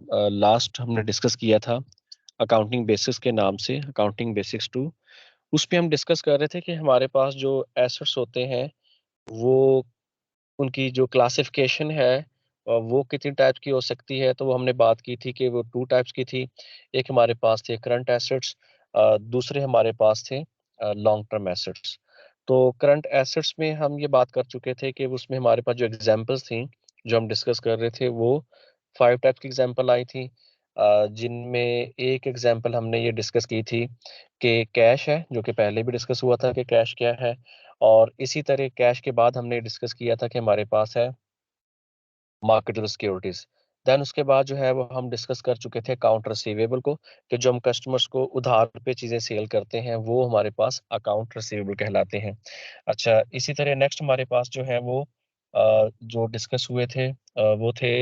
Last हमने discuss किया था अकाउंटिंग बेसिक्स के नाम से, अकाउंटिंग बेसिक्स 2। उस पे हम डिस्कस कर रहे थे कि हमारे पास जो एसेट्स होते हैं वो उनकी जो क्लासिफिकेशन है वो कितनी टाइप की हो सकती है। तो वो हमने बात की थी कि वो 2 टाइप्स की थी। एक हमारे पास थे करंट एसेट्स, दूसरे हमारे पास थे लॉन्ग टर्म एसेट्स। तो करंट एसेट्स में हम ये बात कर चुके थे कि उसमें हमारे पास जो एग्जांपल्स थी जो हम डिस्कस कर रहे थे वो 5 टाइप्स की एग्जांपल आई थी, जिनमें एक एग्जांपल हमने ये डिस्कस की थी कि कैश है, जो कि पहले भी डिस्कस हुआ था कि कैश क्या है। और इसी तरह कैश के बाद हमने डिस्कस किया था कि हमारे पास है मार्केटेबल सिक्योरिटीज। देन उसके बाद जो है वो हम डिस्कस कर चुके थे अकाउंट रिसीवेबल को, कि जो हम कस्टमर्स को उधार पे चीजें सेल करते हैं वो हमारे पास अकाउंट रिसीवेबल कहलाते हैं। अच्छा, इसी तरह नेक्स्ट हमारे पास जो है वो जो डिस्कस हुए थे वो थे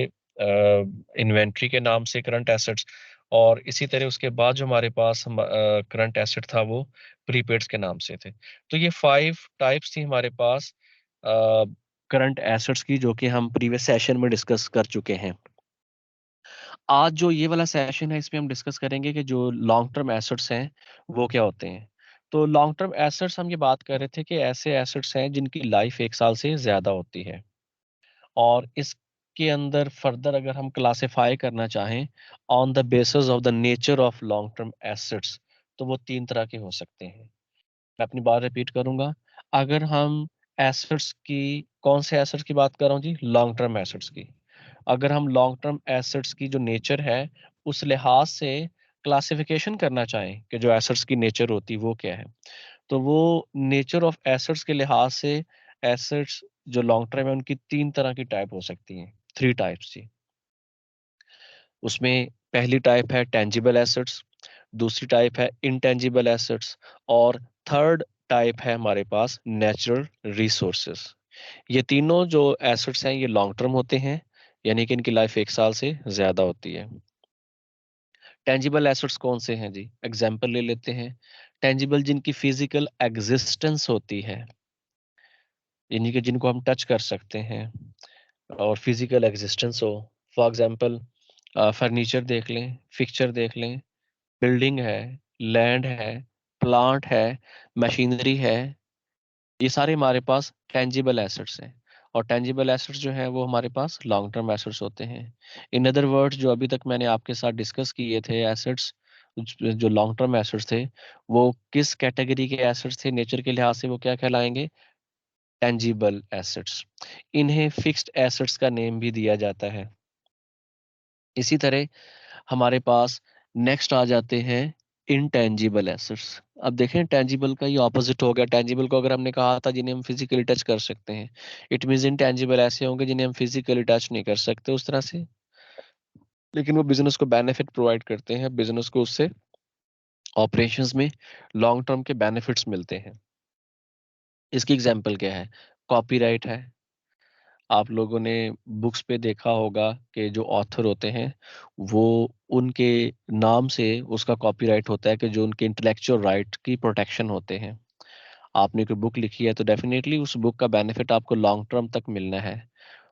इन्वेंट्री के नाम से करंट एसेट्स। और इसी तरह उसके बाद जो हमारे पास करंट एसेट था वो प्रीपेड्स के नाम से थे। तो ये 5 टाइप्स थी हमारे पास करंट एसेट्स की, जो कि हम प्रीवियस सेशन में डिस्कस कर चुके हैं। आज जो ये वाला सेशन है इसमें हम डिस्कस करेंगे कि जो लॉन्ग टर्म एसेट्स हैं वो क्या होते हैं। तो लॉन्ग टर्म एसेट्स हम ये बात कर रहे थे कि ऐसे एसेट्स हैं जिनकी लाइफ 1 साल से ज्यादा होती है। और इसके अंदर फर्दर अगर हम क्लासिफाई करना चाहें on the basis of the nature of long term assets, तो वो 3 तरह के हो सकते हैं। मैं अपनी बात रिपीट करूंगा। अगर हम एसेट्स की, कौन से एसेट्स की बात कर रहा हूँ जी, लॉन्ग टर्म एसेट्स की। अगर हम लॉन्ग टर्म एसेट्स की जो नेचर है उस लिहाज से क्लासिफिकेशन करना चाहें कि जो एसेट्स की नेचर होती है वो क्या है, तो वो नेचर ऑफ एसेट्स के लिहाज से एसेट्स जो लॉन्ग टर्म है उनकी 3 तरह की टाइप हो सकती हैं, 3 टाइप्स जी। उसमें पहली टाइप है टेंजिबल एसेट्स, दूसरी टाइप है इनटेंजिबल एसेट्स, और थर्ड टाइप है हमारे पास नेचुरल रिसोर्सेस। ये तीनों जो एसेट्स हैं ये लॉन्ग टर्म होते हैं, यानी कि इनकी लाइफ 1 साल से ज्यादा होती है। टेंजिबल एसेट्स कौन से हैं जी, एग्जाम्पल ले लेते हैं। टेंजिबल जिनकी फिजिकल एग्जिस्टेंस होती है, यानी कि जिनको हम टच कर सकते हैं और फिजिकल एग्जिस्टेंस हो। फॉर एग्जाम्पल फर्नीचर देख लें, फिक्चर देख लें, बिल्डिंग है, लैंड है, प्लांट है, मशीनरी है। ये सारे हमारे पास टेंजिबल एसेट्स हैं। और टेंजिबल एसेट्स जो है वो हमारे पास लॉन्ग टर्म एसेट्स होते हैं। इन अदर वर्ड्स, जो अभी तक मैंने आपके साथ डिस्कस किए थे एसेट्स, जो लॉन्ग टर्म एसेट्स थे, वो किस कैटेगरी के एसेट्स थे नेचर के लिहाज से, वो क्या कहलाएंगे, टेंजिबल एसेट्स। इन्हें फिक्स्ड एसेट्स का नेम भी दिया जाता है। इसी तरह हमारे पास नेक्स्ट आ जाते हैं इनटेंजिबल एसेट्स। अब देखें, टेंजिबल का ये ऑपोजिट हो गया। टेंजिबल को अगर हमने कहा था जिन्हें हम फिजिकली टच कर सकते हैं, इट मींस इनटेंजिबल ऐसे होंगे जिन्हें हम फिजिकली टच नहीं कर सकते उस तरह से, लेकिन वो बिजनेस को बेनिफिट प्रोवाइड करते हैं, बिजनेस को उससे ऑपरेशंस में लॉन्ग टर्म के बेनिफिट्स मिलते हैं। इसकी एग्जांपल क्या है, कॉपीराइट है। आप लोगों ने बुक्स पे देखा होगा कि जो ऑथर होते हैं वो, उनके नाम से उसका कॉपीराइट होता है, कि जो उनके इंटेलेक्चुअल राइट की प्रोटेक्शन होते हैं। आपने कोई बुक लिखी है तो डेफिनेटली उस बुक का बेनिफिट आपको लॉन्ग टर्म तक मिलना है।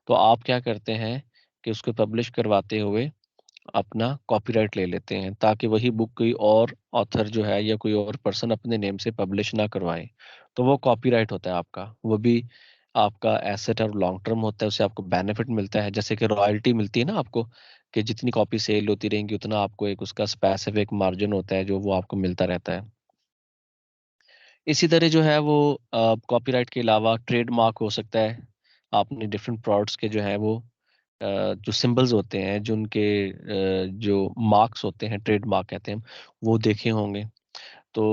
तो आप क्या करते हैं कि उसको पब्लिश करवाते हुए अपना कॉपीराइट ले लेते हैं, ताकि वही बुक कोई और ऑथर जो है या कोई और पर्सन अपने नेम से पब्लिश ना करवाए। तो वो कॉपीराइट होता है आपका, वो भी आपका एसेट और लॉन्ग टर्म होता है, उससे आपको बेनिफिट मिलता है। जैसे कि रॉयल्टी मिलती है ना आपको, कि जितनी कॉपी सेल होती रहेंगी उतना आपको एक उसका स्पेसिफिक मार्जिन होता है जो वो आपको मिलता रहता है। इसी तरह जो है वो कॉपीराइट के अलावा ट्रेडमार्क हो सकता है। आपने डिफरेंट प्रोडक्ट्स के जो है वो जो सिंबल्स होते हैं, जो उनके जो मार्क्स होते हैं, ट्रेडमार्क कहते हैं हम, वो देखे होंगे। तो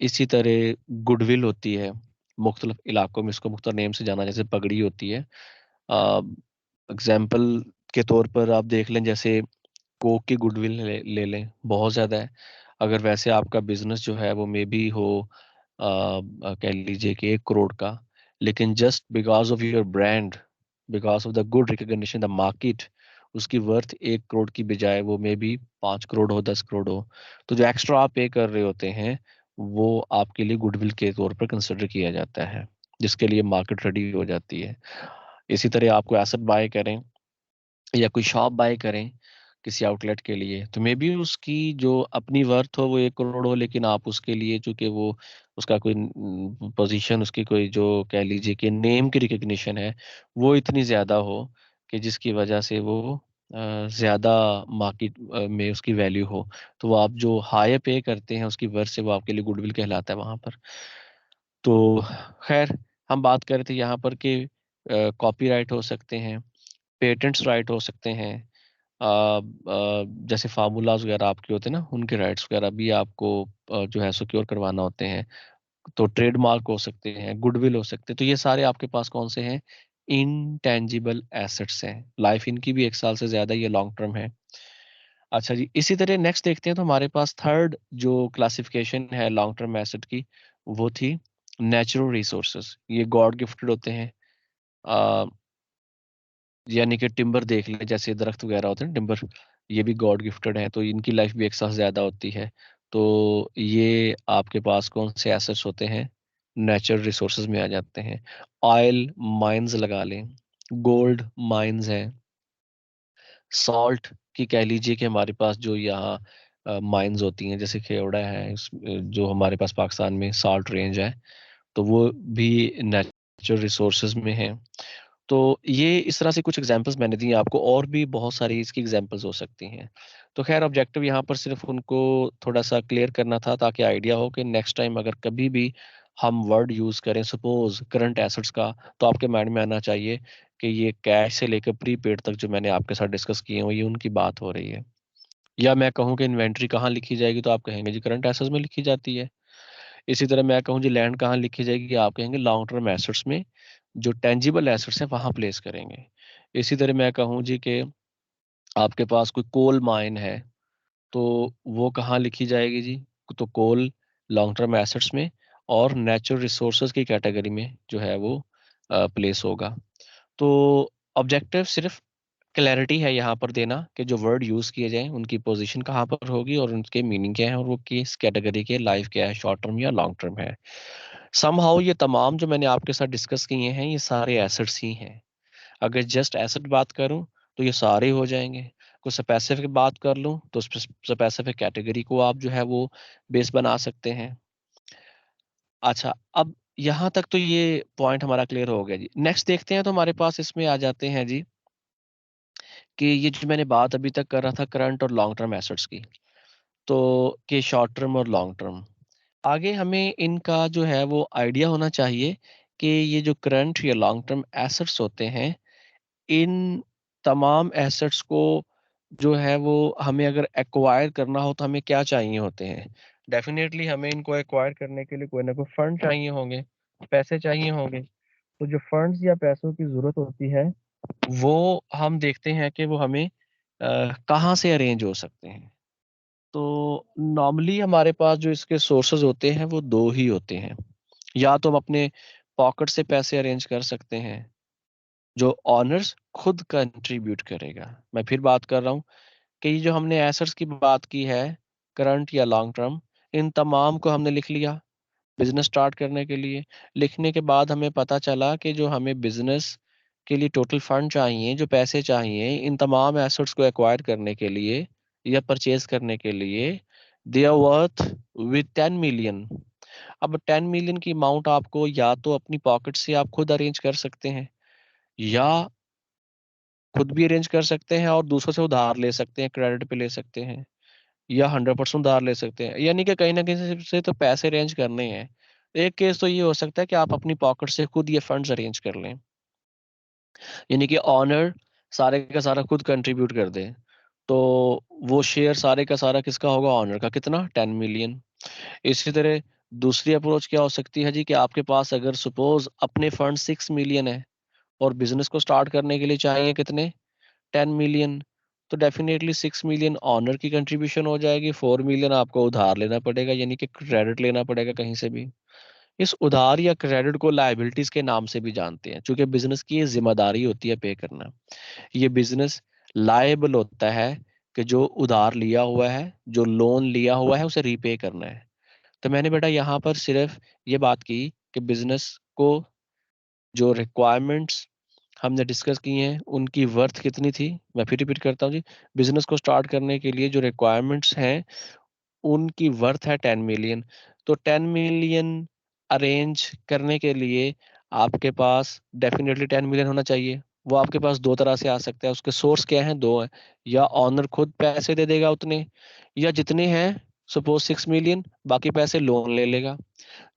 इसी तरह गुडविल होती है, मुख्तलिफ इलाकों में इसको मुख्तलिफ नेम से जाना, जैसे पगड़ी होती है। एग्जाम्पल के तौर पर आप देख लें, जैसे कोक की गुडविल ले लें, बहुत ज़्यादा है। अगर वैसे आपका बिजनेस जो है वो मे बी हो कह लीजिए कि 1 करोड़ का, लेकिन just because of your brand, because of the good recognition the market, उसकी वर्थ 1 करोड़ की बजाय वो मे बी 5 करोड़ हो, 10 करोड़ हो। तो जो एक्स्ट्रा आप पे कर रहे होते हैं वो आपके लिए गुडविल के तौर पर कंसिडर किया जाता है, जिसके लिए मार्केट रेडी हो जाती है। इसी तरह आपको एसेट बाय करें या कोई शॉप बाय करें, किसी आउटलेट के लिए, तो मे बी उसकी जो अपनी वर्थ हो वो 1 करोड़ हो, लेकिन आप उसके लिए चूंकि वो उसका कोई पोजीशन, उसकी कोई जो कह लीजिए कि नेम की रिकग्निशन है वो इतनी ज़्यादा हो कि जिसकी वजह से वो ज़्यादा मार्केट में उसकी वैल्यू हो, तो वो आप जो हायर पे करते हैं उसकी वर्थ से वो आपके लिए गुडविल कहलाता है वहाँ पर। तो खैर, हम बात कर रहे थे यहाँ पर कि कॉपीराइट हो सकते हैं, पेटेंट्स राइट हो सकते हैं, जैसे फार्मूलाज वगैरह आपके होते हैं ना, उनके राइट्स वगैरह भी आपको जो है सिक्योर करवाना होते हैं। तो ट्रेडमार्क हो सकते हैं, गुडविल हो सकते हैं, तो ये सारे आपके पास कौन से हैं? इनटेंजिबल एसेट्स हैं। लाइफ इनकी भी 1 साल से ज्यादा, ये लॉन्ग टर्म है। अच्छा जी, इसी तरह नेक्स्ट देखते हैं, तो हमारे पास थर्ड जो क्लासिफिकेशन है लॉन्ग टर्म एसेट की, वो थी नेचुरल रिसोर्सेज। ये गॉड गिफ्टेड होते हैं। यानी कि टिम्बर देख ले, जैसे दरख्त वगैरह होते हैं टिम्बर, ये भी गॉड गिफ्टेड है, तो इनकी लाइफ भी 1 साल से ज्यादा होती है। तो ये आपके पास कौन से एसेट्स होते हैं? नेचुरल रिसोर्सेज में आ जाते हैं। ऑयल माइंस लगा लें, गोल्ड माइंस हैं, सॉल्ट की कह लीजिए कि हमारे पास जो यहाँ माइंस होती हैं, जैसे खेवड़ा है, जो हमारे पास पाकिस्तान में सॉल्ट रेंज है, तो वो भी नेचुरल रिसोर्सेज में है। तो ये इस तरह से कुछ एग्जांपल्स मैंने दिए आपको, और भी बहुत सारी इसकी एग्जांपल्स हो सकती हैं। तो खैर, ऑब्जेक्टिव यहाँ पर सिर्फ उनको थोड़ा सा क्लियर करना था, ताकि आइडिया हो कि नेक्स्ट टाइम अगर कभी भी हम वर्ड यूज करें, सपोज करंट एसेट्स का, तो आपके माइंड में आना चाहिए कि ये कैश से लेकर प्रीपेड तक जो मैंने आपके साथ डिस्कस किए हैं, ये उनकी बात हो रही है। या मैं कहूँ कि इन्वेंट्री कहाँ लिखी जाएगी, तो आप कहेंगे जी करंट एसेट्स में लिखी जाती है। इसी तरह मैं कहूँ जी लैंड कहाँ लिखी जाएगी, आप कहेंगे लॉन्ग टर्म एसेट्स में, जो टेंजिबल एसेट्स हैं वहां प्लेस करेंगे। इसी तरह मैं कहूँ जी कि आपके पास कोई कोल माइन है, तो वो कहाँ लिखी जाएगी जी? तो कोल लॉन्ग टर्म एसेट्स में, और नेचुरल रिसोर्सेज की कैटेगरी में जो है वो प्लेस होगा। तो ऑब्जेक्टिव सिर्फ क्लैरिटी है यहाँ पर देना कि जो वर्ड यूज किए जाएं उनकी पोजीशन कहाँ पर होगी और उनके मीनिंग क्या है, और वो किस कैटेगरी के लाइफ क्या है, शॉर्ट टर्म या लॉन्ग टर्म है। समहाउ ये तमाम जो मैंने आपके साथ डिस्कस किए हैं, ये सारे एसेट्स ही हैं। अगर जस्ट एसेट बात करूं तो ये सारे हो जाएंगे। कुछ स्पेसिफिक बात कर लूं तो स्पेसिफिक कैटेगरी को आप जो है वो बेस बना सकते हैं। अच्छा, अब यहाँ तक तो ये पॉइंट हमारा क्लियर हो गया जी। नेक्स्ट देखते हैं, तो हमारे पास इसमें आ जाते हैं जी कि ये जो मैंने बात अभी तक कर रहा था करंट और लॉन्ग टर्म एसेट्स की, तो कि शॉर्ट टर्म और लॉन्ग टर्म, आगे हमें इनका जो है वो आइडिया होना चाहिए कि ये जो करंट या लॉन्ग टर्म एसेट्स होते हैं, इन तमाम एसेट्स को जो है वो हमें अगर एक्वायर करना हो तो हमें क्या चाहिए होते हैं? डेफिनेटली हमें इनको एक्वायर करने के लिए कोई ना कोई फंड चाहिए होंगे, पैसे चाहिए होंगे। तो जो फंड्स या पैसों की जरूरत होती है, वो हम देखते हैं कि वो हमें कहाँ से अरेंज हो सकते हैं। तो नॉर्मली हमारे पास जो इसके सोर्सेज होते हैं वो दो ही होते हैं। या तो हम अपने पॉकेट से पैसे अरेंज कर सकते हैं, जो ऑनर्स खुद कंट्रीब्यूट करेगा। मैं फिर बात कर रहा हूँ कि ये जो हमने एसेट्स की बात की है, करंट या लॉन्ग टर्म, इन तमाम को हमने लिख लिया बिजनेस स्टार्ट करने के लिए। लिखने के बाद हमें पता चला कि जो हमें बिजनेस के लिए टोटल फंड चाहिए, जो पैसे चाहिए इन तमाम एसेट्स को एक्वायर करने के लिए या परचेज करने के लिए, they are worth with 10 million. अब 10 मिलियन की अमाउंट आपको या तो अपनी पॉकेट से आप खुद अरेंज कर सकते हैं, या खुद भी अरेंज कर सकते हैं और दूसरों से उधार ले सकते हैं, क्रेडिट पे ले सकते हैं, या 100% उधार ले सकते हैं। यानी कि कहीं ना कहीं से तो पैसे अरेंज करने हैं। एक केस तो ये हो सकता है कि आप अपनी पॉकेट से खुद ये फंड्स अरेंज कर लें, यानी कि ऑनर सारे का सारा खुद कंट्रीब्यूट कर दे। तो वो शेयर सारे का सारा किसका होगा? ऑनर का। कितना? 10 मिलियन। इसी तरह दूसरी अप्रोच क्या हो सकती है जी, कि आपके पास अगर सपोज अपने फंड 6 मिलियन है और बिजनेस को स्टार्ट करने के लिए चाहिए कितने? 10 मिलियन। तो डेफिनेटली 6 मिलियन ऑनर की कंट्रीब्यूशन हो जाएगी, 4 मिलियन आपको उधार लेना पड़ेगा, यानी कि क्रेडिट लेना पड़ेगा कहीं से भी। इस उधार या क्रेडिट को लायबिलिटीज के नाम से भी जानते हैं, क्योंकि बिजनेस की ये जिम्मेदारी होती है पे करना। ये बिजनेस लायबल होता है कि जो उधार लिया हुआ है, जो लोन लिया हुआ है, उसे रीपे करना है। तो मैंने बेटा यहाँ पर सिर्फ ये बात की कि बिजनेस को जो रिक्वायरमेंट्स हमने डिस्कस किए हैं, उनकी वर्थ कितनी थी। मैं फिर रिपीट करता हूँ जी, बिजनेस को स्टार्ट करने के लिए जो रिक्वायरमेंट्स हैं उनकी वर्थ है 10 मिलियन। तो 10 मिलियन अरेंज करने के लिए आपके पास डेफिनेटली 10 मिलियन होना चाहिए। वो आपके पास दो तरह से आ सकता है, उसके सोर्स क्या हैं, दो हैं। या ऑनर खुद पैसे दे देगा उतने, या जितने हैं सपोज 6 मिलियन, बाकी पैसे लोन ले लेगा।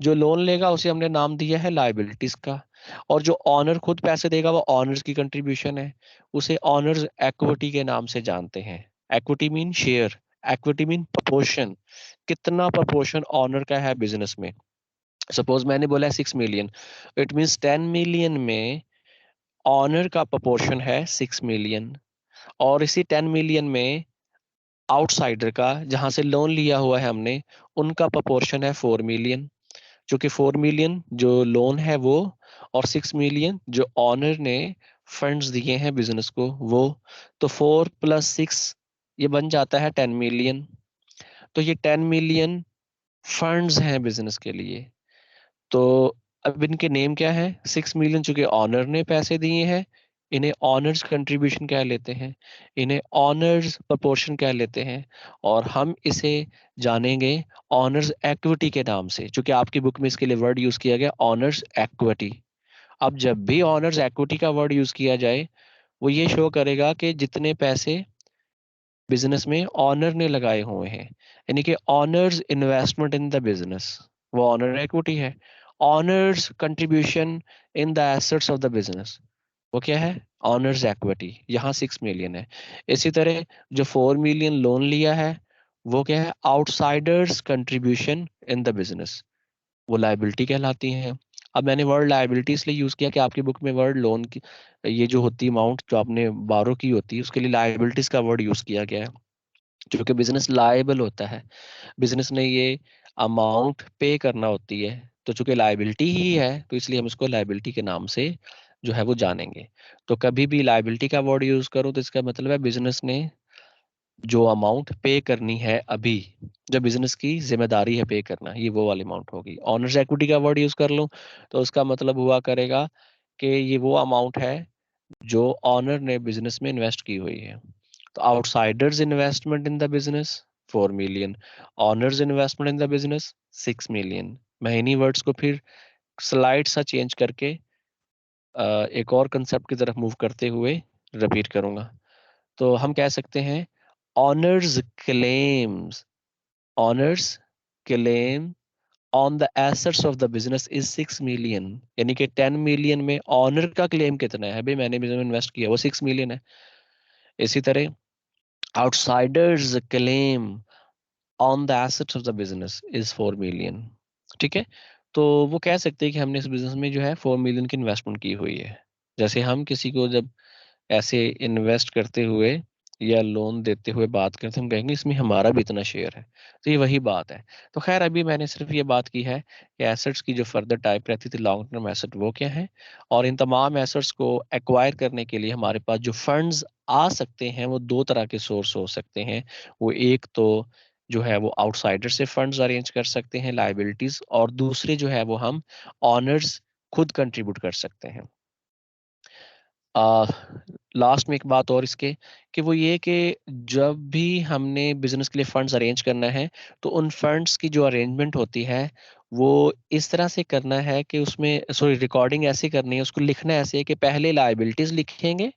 जो लोन लेगा उसे हमने नाम दिया है लाइबिलिटीज का। और जो ऑनर खुद पैसे देगा वो ऑनर्स की कंट्रीब्यूशन है, उसे ऑनर्स एक्विटी के नाम से जानते हैं। Equity mean share, equity mean proportion, कितना प्रपोर्शन ऑनर का है बिजनेस में। सपोज मैंने बोला है 6 मिलियन, इट मीन्स 10 मिलियन में ऑनर का प्रपोर्शन है 6 मिलियन। और इसी 10 मिलियन में आउटसाइडर का, जहां से लोन लिया हुआ है हमने, उनका प्रपोर्शन है 4 मिलियन। जो कि 4 मिलियन जो लोन है वो, और 6 मिलियन जो ऑनर ने फंड्स दिए हैं बिजनेस को वो। तो 4 + 6 ये बन जाता है 10 मिलियन। तो ये 10 मिलियन फंड्स हैं बिजनेस के लिए। तो अब इनके नेम क्या है, 6 मिलियन चूंकि ऑनर ने पैसे दिए हैं, इन्हें ऑनर्स कंट्रीब्यूशन कह लेते हैं, इन्हें ऑनर्स प्रपोर्शन कह लेते हैं। और हम इसे जानेंगे ऑनर्स एक्विटी के नाम से, क्योंकि आपकी बुक में इसके लिए वर्ड यूज किया गया ऑनर्स एक्विटी। अब जब भी ऑनर्स एक्विटी का वर्ड यूज किया जाए, वो ये शो करेगा कि जितने पैसे बिजनेस में ऑनर ने लगाए हुए हैं, यानी कि honours investment in the business, वो ऑनर एक्विटी है। Honours contribution in the assets of the business, वो क्या है, ऑनर्स एक्विटी। यहाँ 6 मिलियन है। इसी तरह जो 4 मिलियन लोन लिया है, वो क्या है, outsiders contribution in the business, वो लाइबिलिटी कहलाती हैं। अब मैंने वर्ड लाइबिलिटी इसलिए यूज किया कि आपकी बुक में वर्ड लोन की, ये जो होती है अमाउंट जो आपने बारो की होती है, उसके लिए लाइबिलिटीज का वर्ड यूज किया गया है। क्योंकि बिजनेस लायबल होता है, बिजनेस ने ये अमाउंट पे करना होती है। तो चूंकि लायबिलिटी ही है, तो इसलिए हम इसको लायबिलिटी के नाम से जो है वो जानेंगे। तो कभी भी लायबिलिटी का वर्ड यूज करो तो इसका मतलब है बिजनेस ने जो अमाउंट पे करनी है अभी, जो बिजनेस की जिम्मेदारी है पे करना, ये वो वाली अमाउंट होगी। ऑनर्स इक्विटी का वर्ड यूज कर लो तो उसका मतलब हुआ करेगा कि ये वो अमाउंट है जो ऑनर ने बिजनेस में इन्वेस्ट की हुई है। तो outsiders investment in the business 4 million, honours investment in the business 6 million. मैं इन्हीं वर्ड्स को फिर स्लाइड सा चेंज करके एक और कंसेप्ट की तरफ मूव करते हुए रिपीट करूंगा। तो हम कह सकते हैं honours claims, honours claim on the assets of the business is 6 million. यानी कि 10 मिलियन में ऑनर का क्लेम कितना है, भाई मैंने बिजनेस में इन्वेस्ट किया, वो 6 मिलियन है। इसी तरह outsiders claim on the assets of the business is 4 million. ठीक है। तो वो कह सकते हैं कि हमने इस बिजनेस में जो है 4 मिलियन की इन्वेस्टमेंट की हुई है। जैसे हम किसी को जब ऐसे इन्वेस्ट करते हुए या लोन देते हुए बात करते हैं, हम कहेंगे इसमें हमारा भी इतना शेयर है। तो ये वही बात है। तो खैर अभी मैंने सिर्फ ये बात की है कि एसेट्स की जो फर्दर टाइप रहती थी लॉन्ग टर्म एसेट वो क्या है, और इन तमाम एसेट्स को एक्वायर करने के लिए हमारे पास जो फंड्स आ सकते हैं वो दो तरह के सोर्स हो सकते हैं। वो एक तो जो है वो आउटसाइडर से फंड्स अरेंज कर सकते हैं लाइबिलिटीज, और दूसरे जो है वो हम ऑनर्स खुद कंट्रीब्यूट कर सकते हैं। लास्ट में एक बात और इसके, कि वो ये कि जब भी हमने बिजनेस के लिए फंड्स अरेंज करना है, तो उन फंड्स की जो अरेंजमेंट होती है वो इस तरह से करना है कि उसमें, सॉरी, रिकॉर्डिंग ऐसे करनी है, उसको लिखना ऐसे है कि पहले लाइबिलिटीज लिखेंगे,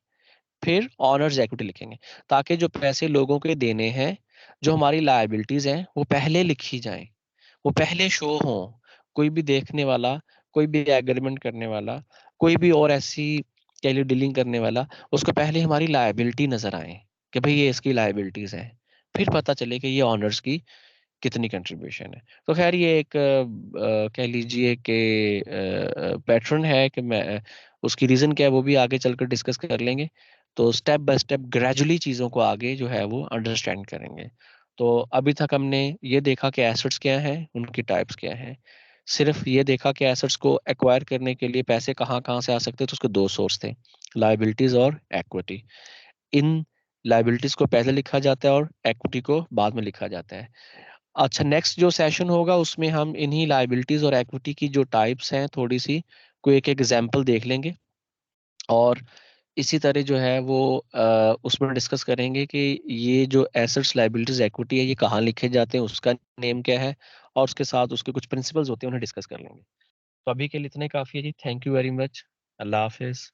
फिर ऑनर्स इक्विटी लिखेंगे, ताकि जो पैसे लोगों के देने हैं, जो हमारी लाइबिलिटीज हैं, वो पहले लिखी जाएं, वो पहले शो हो। कोई भी देखने वाला, कोई भी एग्रीमेंट करने वाला, कोई भी और ऐसी कह लीजिए डीलिंग करने वाला, उसको पहले हमारी लायबिलिटी नजर आए कि भाई ये इसकी लायबिलिटीज है, फिर पता चले कि ये ऑनर्स की कितनी कंट्रीब्यूशन है। तो खैर ये एक कह लीजिए कि पैटर्न है कि मैं उसकी रीजन क्या है वो भी आगे चलकर डिस्कस कर लेंगे। तो स्टेप बाय स्टेप ग्रेजुअली चीज़ों को आगे जो है वो अंडरस्टैंड करेंगे। तो अभी तक हमने ये देखा कि एसेट्स क्या हैं, उनकी टाइप्स क्या हैं। सिर्फ ये देखा कि एसेट्स को एक्वायर करने के लिए पैसे कहाँ कहाँ से आ सकते थे, तो उसके दो सोर्स थे, लाइबिलिटीज और इक्विटी। इन लाइबिलिटीज को पहले लिखा जाता है और इक्विटी को बाद में लिखा जाता है। अच्छा, नेक्स्ट जो सेशन होगा उसमें हम इन्हीं लाइबिलिटीज और इक्विटी की जो टाइप्स हैं थोड़ी सी, कोई एक एग्जांपल देख लेंगे। और इसी तरह जो है वो उसमें डिस्कस करेंगे कि ये जो एसेट्स लाइबिलिटीज इक्विटी है ये कहाँ लिखे जाते हैं, उसका नेम क्या है, और उसके साथ उसके कुछ प्रिंसिपल्स होते हैं उन्हें डिस्कस कर लेंगे। तो अभी के लिए इतने काफ़ी है जी। Thank you very much. अल्लाह हाफिज।